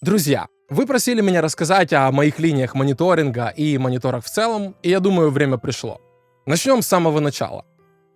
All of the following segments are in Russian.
Друзья, вы просили меня рассказать о моих линиях мониторинга и мониторах в целом, и я думаю, время пришло. Начнем с самого начала.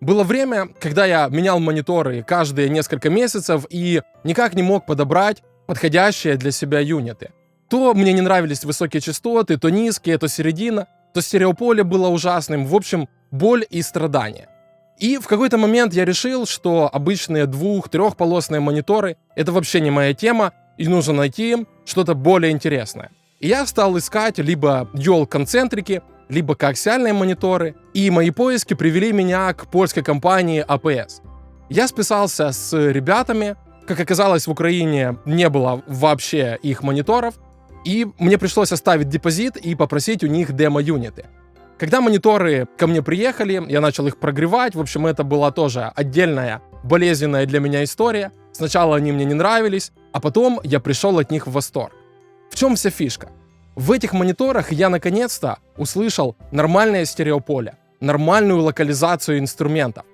Было время, когда я менял мониторы каждые несколько месяцев и никак не мог подобрать подходящие для себя юниты. То мне не нравились высокие частоты, то низкие, то середина, то стереополе было ужасным, в общем, боль и страдания. И в какой-то момент я решил, что обычные двух-трехполосные мониторы — это вообще не моя тема, и нужно найти им что-то более интересное. И я стал искать либо dual-концентрики, либо коаксиальные мониторы, и мои поиски привели меня к польской компании АПС. Я списался с ребятами, как оказалось, в Украине не было вообще их мониторов, и мне пришлось оставить депозит и попросить у них демо-юниты. Когда мониторы ко мне приехали, я начал их прогревать. В общем, это была тоже отдельная, болезненная для меня история. Сначала они мне не нравились, а потом я пришел от них в восторг. В чем вся фишка? В этих мониторах я наконец-то услышал нормальное стереополе, нормальную локализацию инструментов,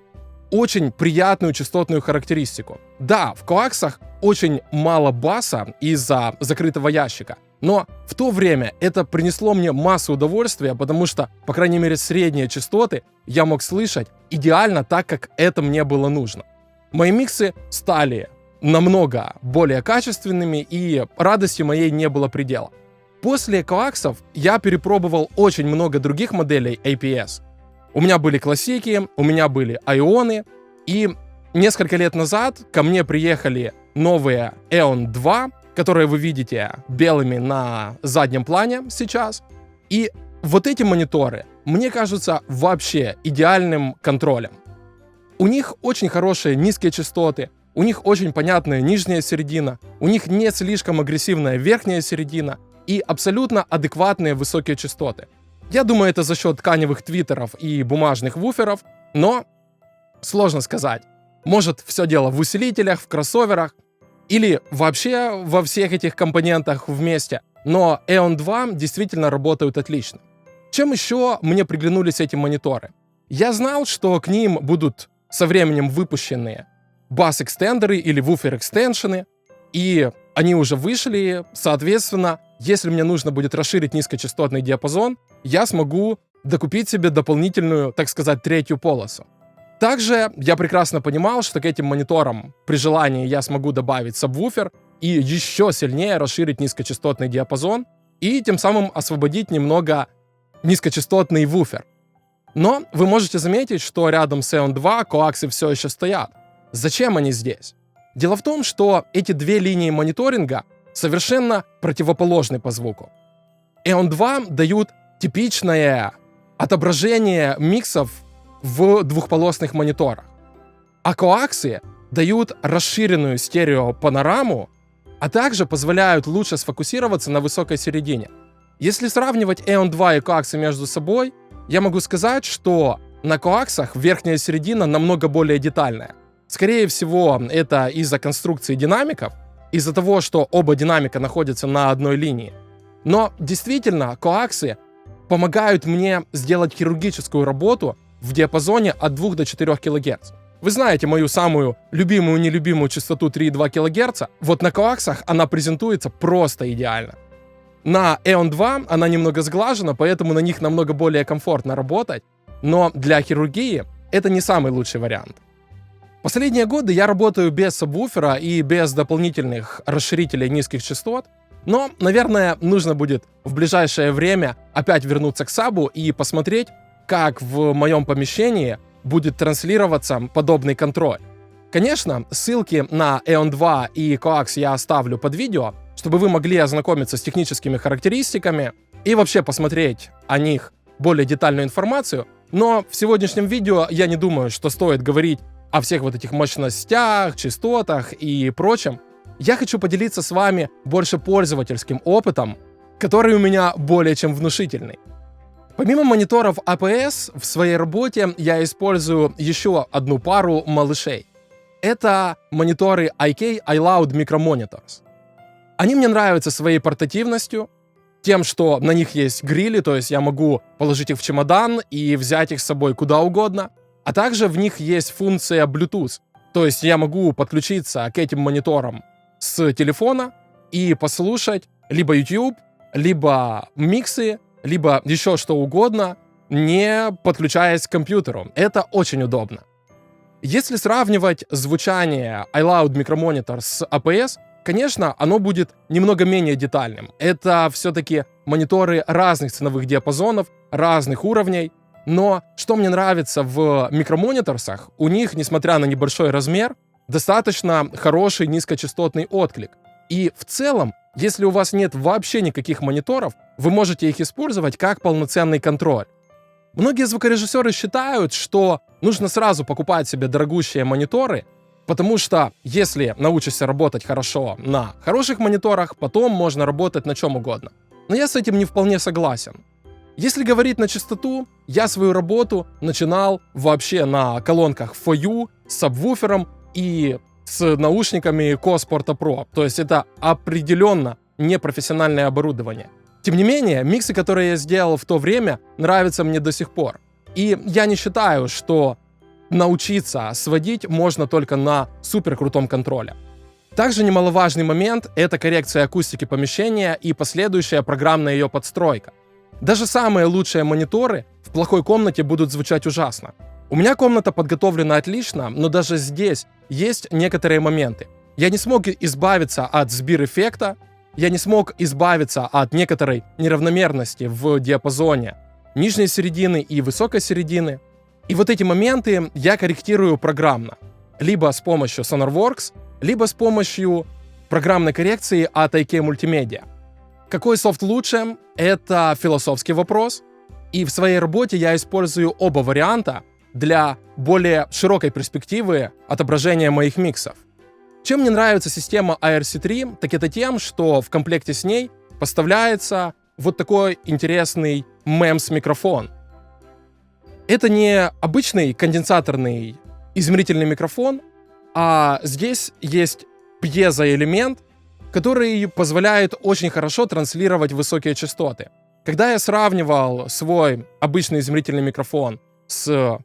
очень приятную частотную характеристику. Да, в коаксах очень мало баса из-за закрытого ящика, но в то время это принесло мне массу удовольствия, потому что, по крайней мере, средние частоты я мог слышать идеально так, как это мне было нужно. Мои миксы стали намного более качественными, и радости моей не было предела. После коаксов я перепробовал очень много других моделей APS. У меня были классики, у меня были айоны, и несколько лет назад ко мне приехали новые EON 2, которые вы видите белыми на заднем плане сейчас. И вот эти мониторы мне кажутся вообще идеальным контролем. У них очень хорошие низкие частоты, у них очень понятная нижняя середина, у них не слишком агрессивная верхняя середина и абсолютно адекватные высокие частоты. Я думаю, это за счет тканевых твиттеров и бумажных вуферов, но сложно сказать. Может, все дело в усилителях, в кроссоверах или вообще во всех этих компонентах вместе. Но EON 2 действительно работают отлично. Чем еще мне приглянулись эти мониторы? Я знал, что к ним будут со временем выпущены бас-экстендеры или вуфер-экстеншены, и они уже вышли, соответственно, если мне нужно будет расширить низкочастотный диапазон, я смогу докупить себе дополнительную, так сказать, третью полосу. Также я прекрасно понимал, что к этим мониторам при желании я смогу добавить сабвуфер и еще сильнее расширить низкочастотный диапазон и тем самым освободить немного низкочастотный вуфер. Но вы можете заметить, что рядом с EON 2 коаксы все еще стоят. Зачем они здесь? Дело в том, что эти две линии мониторинга совершенно противоположны по звуку. EON 2 дают типичное отображение миксов в двухполосных мониторах, а коаксы дают расширенную стереопанораму, а также позволяют лучше сфокусироваться на высокой середине. Если сравнивать EON 2 и коаксы между собой, я могу сказать, что на коаксах верхняя середина намного более детальная. Скорее всего, это из-за конструкции динамиков, из-за того, что оба динамика находятся на одной линии. Но действительно, коаксы помогают мне сделать хирургическую работу в диапазоне от 2 до 4 кГц. Вы знаете мою самую любимую и нелюбимую частоту 3,2 кГц. Вот на коаксах она презентуется просто идеально. На EON 2 она немного сглажена, поэтому на них намного более комфортно работать, но для хирургии это не самый лучший вариант. Последние годы я работаю без сабвуфера и без дополнительных расширителей низких частот, но, наверное, нужно будет в ближайшее время опять вернуться к сабу и посмотреть, как в моем помещении будет транслироваться подобный контроль. Конечно, ссылки на EON 2 и коакс я оставлю под видео, чтобы вы могли ознакомиться с техническими характеристиками и вообще посмотреть о них более детальную информацию, но в сегодняшнем видео я не думаю, что стоит говорить о всех вот этих мощностях, частотах и прочем. Я хочу поделиться с вами больше пользовательским опытом, который у меня более чем внушительный. Помимо мониторов АПС, в своей работе я использую еще одну пару малышей. Это мониторы IK iLoud Micro Monitors. Они мне нравятся своей портативностью, тем, что на них есть грили, то есть я могу положить их в чемодан и взять их с собой куда угодно. А также в них есть функция Bluetooth, то есть я могу подключиться к этим мониторам с телефона и послушать либо YouTube, либо миксы, либо еще что угодно, не подключаясь к компьютеру. Это очень удобно. Если сравнивать звучание iLoud Micromonitor с APS, конечно, оно будет немного менее детальным. Это все-таки мониторы разных ценовых диапазонов, разных уровней. Но что мне нравится в микромониторсах, у них, несмотря на небольшой размер, достаточно хороший низкочастотный отклик. И в целом, если у вас нет вообще никаких мониторов, вы можете их использовать как полноценный контроль. Многие звукорежиссеры считают, что нужно сразу покупать себе дорогущие мониторы, потому что если научишься работать хорошо на хороших мониторах, потом можно работать на чем угодно. Но я с этим не вполне согласен. Если говорить на чистоту, я свою работу начинал вообще на колонках FOU с сабвуфером и с наушниками KOS Porta Pro. То есть это определенно непрофессиональное оборудование. Тем не менее, миксы, которые я сделал в то время, нравятся мне до сих пор. И я не считаю, что научиться сводить можно только на суперкрутом контроле. Также немаловажный момент — это коррекция акустики помещения и последующая программная ее подстройка. Даже самые лучшие мониторы в плохой комнате будут звучать ужасно. У меня комната подготовлена отлично, но даже здесь есть некоторые моменты. Я не смог избавиться от сбир-эффекта, я не смог избавиться от некоторой неравномерности в диапазоне нижней середины и высокой середины. И вот эти моменты я корректирую программно. Либо с помощью SonarWorks, либо с помощью программной коррекции от IK Multimedia. Какой софт лучше? Это философский вопрос. И в своей работе я использую оба варианта для более широкой перспективы отображения моих миксов. Чем мне нравится система ARC3, так это тем, что в комплекте с ней поставляется вот такой интересный MEMS-микрофон. Это не обычный конденсаторный измерительный микрофон, а здесь есть пьезоэлемент, который позволяет очень хорошо транслировать высокие частоты. Когда я сравнивал свой обычный измерительный микрофон с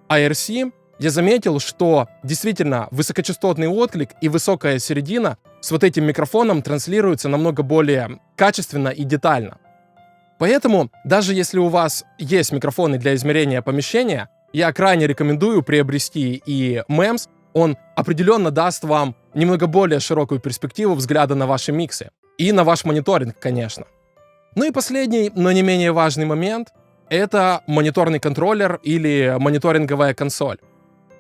ARC, я заметил, что действительно высокочастотный отклик и высокая середина с вот этим микрофоном транслируются намного более качественно и детально. Поэтому, даже если у вас есть микрофоны для измерения помещения, я крайне рекомендую приобрести и MEMS. Он определенно даст вам немного более широкую перспективу взгляда на ваши миксы. И на ваш мониторинг, конечно. Ну и последний, но не менее важный момент — это мониторный контроллер или мониторинговая консоль.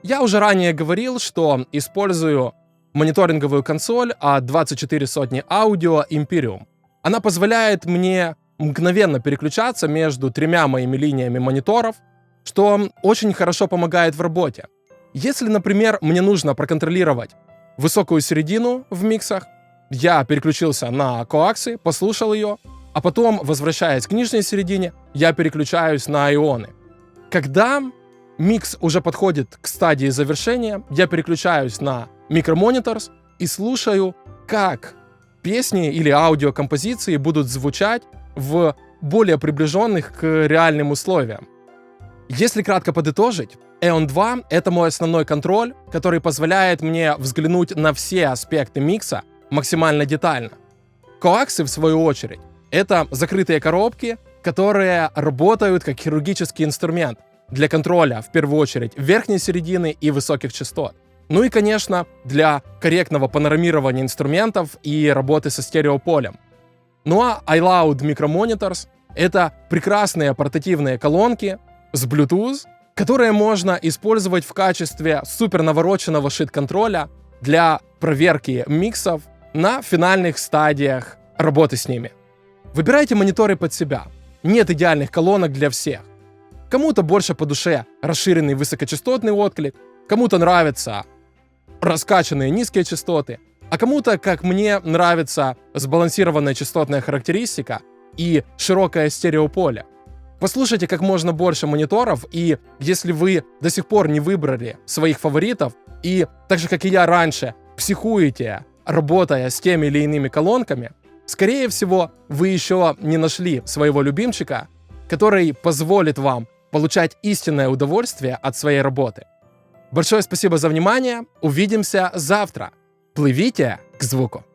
Я уже ранее говорил, что использую мониторинговую консоль от 24 сотни Audio Imperium. Она позволяет мне мгновенно переключаться между тремя моими линиями мониторов, что очень хорошо помогает в работе. Если, например, мне нужно проконтролировать высокую середину в миксах, я переключился на коаксы, послушал ее, а потом, возвращаясь к нижней середине, я переключаюсь на ионы. Когда микс уже подходит к стадии завершения, я переключаюсь на микромониторс и слушаю, как песни или аудиокомпозиции будут звучать в более приближенных к реальным условиям. Если кратко подытожить, EON 2 — это мой основной контроль, который позволяет мне взглянуть на все аспекты микса максимально детально. Коаксы, в свою очередь, это закрытые коробки, которые работают как хирургический инструмент для контроля, в первую очередь, верхней середины и высоких частот. Ну и, конечно, для корректного панорамирования инструментов и работы со стереополем. Ну а iLoud Micromonitors — это прекрасные портативные колонки с Bluetooth, которые можно использовать в качестве супер навороченного шит-контроля для проверки миксов на финальных стадиях работы с ними. Выбирайте мониторы под себя. Нет идеальных колонок для всех. Кому-то больше по душе расширенный высокочастотный отклик, кому-то нравятся раскачанные низкие частоты, а кому-то, как мне, нравится сбалансированная частотная характеристика и широкое стереополе. Послушайте как можно больше мониторов, и если вы до сих пор не выбрали своих фаворитов, и так же, как и я раньше, психуете, работая с теми или иными колонками, скорее всего, вы еще не нашли своего любимчика, который позволит вам получать истинное удовольствие от своей работы. Большое спасибо за внимание, увидимся завтра. Плывите к звуку.